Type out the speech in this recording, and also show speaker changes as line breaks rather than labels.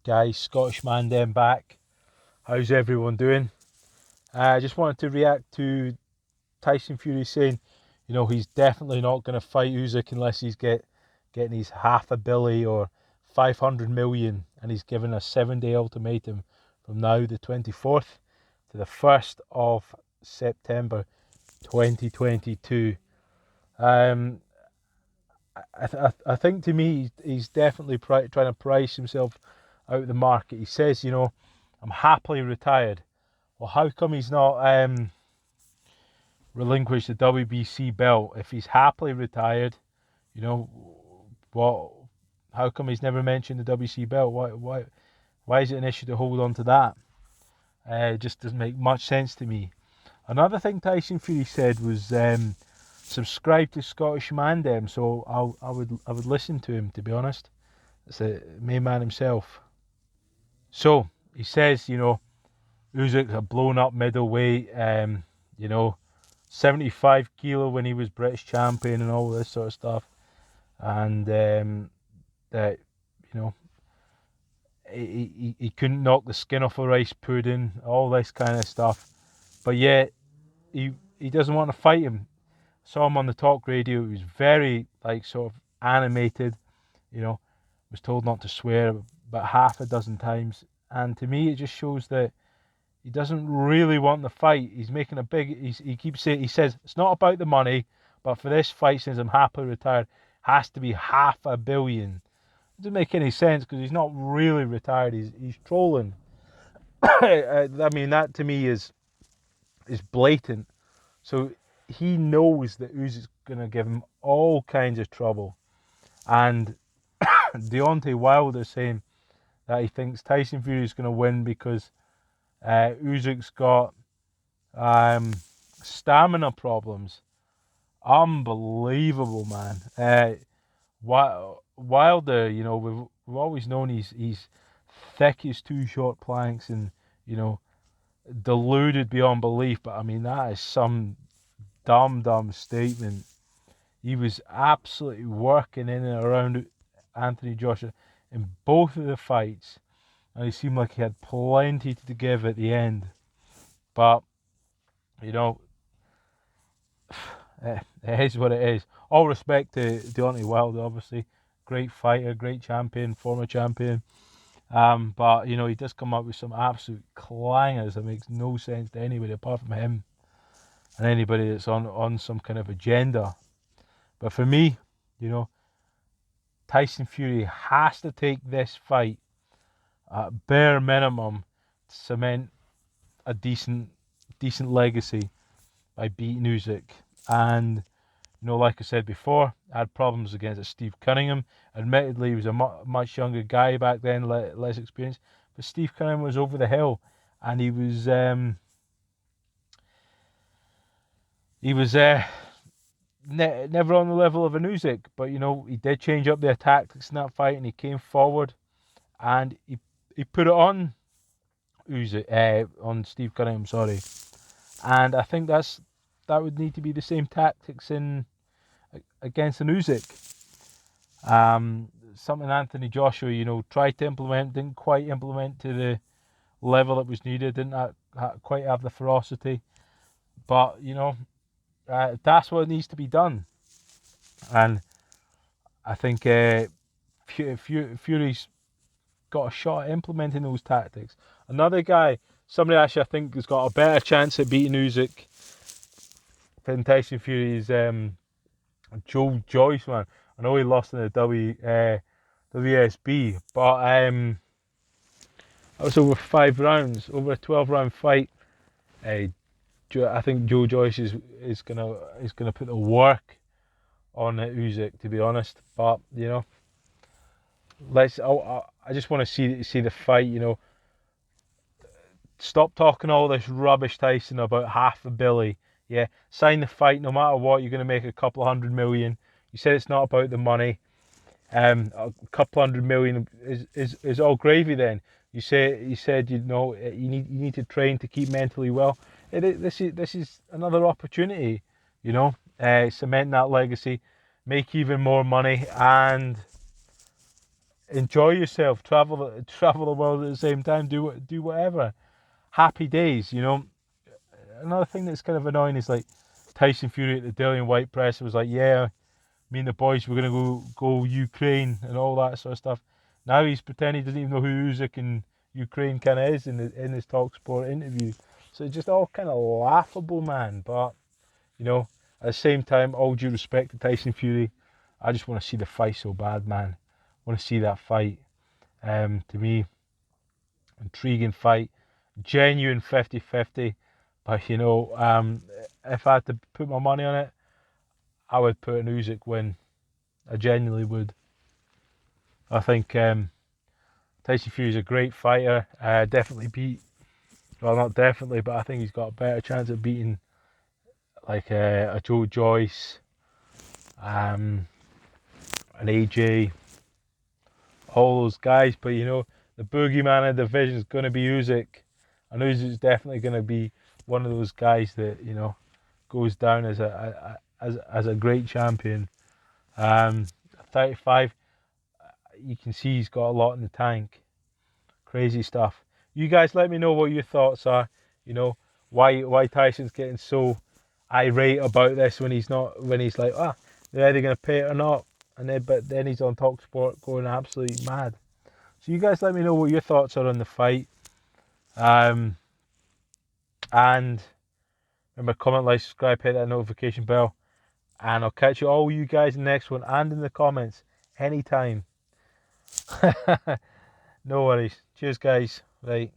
guys? Scottish Man Dem back. How's everyone doing? I just wanted to react to Tyson Fury saying, he's definitely not going to fight Usyk unless he's getting his $500 million or 500 million, and he's given a 7-day ultimatum from now, the 24th, to the 1st of September 2022. I think to me he's definitely trying to price himself out of the market. He says, I'm happily retired. Well, how come he's not relinquished the WBC belt if he's happily retired? You know what? How come he's never mentioned the WBC belt? Why is it an issue to hold on to that? It just doesn't make much sense to me. Another thing Tyson Fury said was subscribe to Scottish Mandem, so I would listen to him, to be honest. It's the main man himself. So he says, Usyk's a blown up middleweight, 75 kilo when he was British champion and all this sort of stuff, and that he couldn't knock the skin off a rice pudding, all this kind of stuff, but yet he doesn't want to fight him. Saw him on the talk radio. He was very sort of animated, was told not to swear about half a dozen times, and to me it just shows that he doesn't really want the fight. He's making a big. He keeps saying. He says it's not about the money, but for this fight, since I'm happily retired, has to be $500 million. It doesn't make any sense because he's not really retired. He's trolling. I mean, that to me is blatant. So he knows that Usyk's gonna give him all kinds of trouble, and Deontay Wilder saying that he thinks Tyson Fury is gonna win because Usyk's got stamina problems. Unbelievable, man. Wilder, we've always known he's thick as two short planks and deluded beyond belief. But I mean, that is some dumb statement. He was absolutely working in and around Anthony Joshua in both of the fights, and he seemed like he had plenty to give at the end. But it is what it is. All respect to Deontay Wilder, obviously, great fighter, great champion, former champion. But he does come up with some absolute clangers that makes no sense to anybody apart from him and anybody that's on some kind of agenda. But for me, Tyson Fury has to take this fight at bare minimum to cement a decent legacy by beating Usyk. And like I said before, I had problems against Steve Cunningham. Admittedly, he was a much younger guy back then, less experienced. But Steve Cunningham was over the hill, and he was never on the level of an Usyk. But he did change up their tactics in that fight, and he came forward, and he put it on Usyk, on Steve Cunningham. Sorry, and I think that would need to be the same tactics against an Usyk. Something Anthony Joshua, tried to implement, didn't quite implement to the level that was needed, didn't quite have the ferocity. But, that's what needs to be done. And I think Fury's got a shot at implementing those tactics. Another guy, somebody actually I think has got a better chance at beating Usyk than Tyson Fury is Joe Joyce, man. I know he lost in the WSB, but that was over 5 rounds, over a 12-round fight. I think Joe Joyce is gonna put the work on Usyk, to be honest. But I just want to see the fight. Stop talking all this rubbish, Tyson, about $500 million. Yeah, sign the fight. No matter what, you're going to make a couple of $100 million. You said it's not about the money. A couple $100 million is all gravy. Then you said you need to train to keep mentally well. This is another opportunity. Cement that legacy, make even more money, and enjoy yourself, travel the world at the same time, do whatever. Happy days, you know. Another thing that's kind of annoying is like Tyson Fury at the Daily and White press was like, yeah, me and the boys were gonna go Ukraine and all that sort of stuff. Now he's pretending he doesn't even know who Usyk and Ukraine kind of is in his Talk Sport interview. So it's just all kind of laughable, man. But you know, at the same time, all due respect to Tyson Fury, I just want to see the fight so bad, man. I want to see that fight. To me, intriguing fight, genuine 50-50. But you know, if I had to put my money on it, I would put an Usyk win. I genuinely would. I think Tyson Fury's a great fighter. Definitely beat. Well, not definitely, but I think he's got a better chance of beating like a Joe Joyce, um, an AJ, all those guys. But you know, the boogeyman of the division is going to be Usyk. And Usyk's definitely going to be one of those guys that you know goes down as as a great champion. 35, you can see he's got a lot in the tank. Crazy stuff. You guys, let me know what your thoughts are. You know why Tyson's getting so irate about this when he's not, when he's like, they're either gonna pay it or not, and then he's on Talksport going absolutely mad. So you guys, let me know what your thoughts are on the fight. Um, and remember, comment, like, subscribe, hit that notification bell, and I'll catch you all you guys in the next one and in the comments anytime. No worries. Cheers, guys. Right.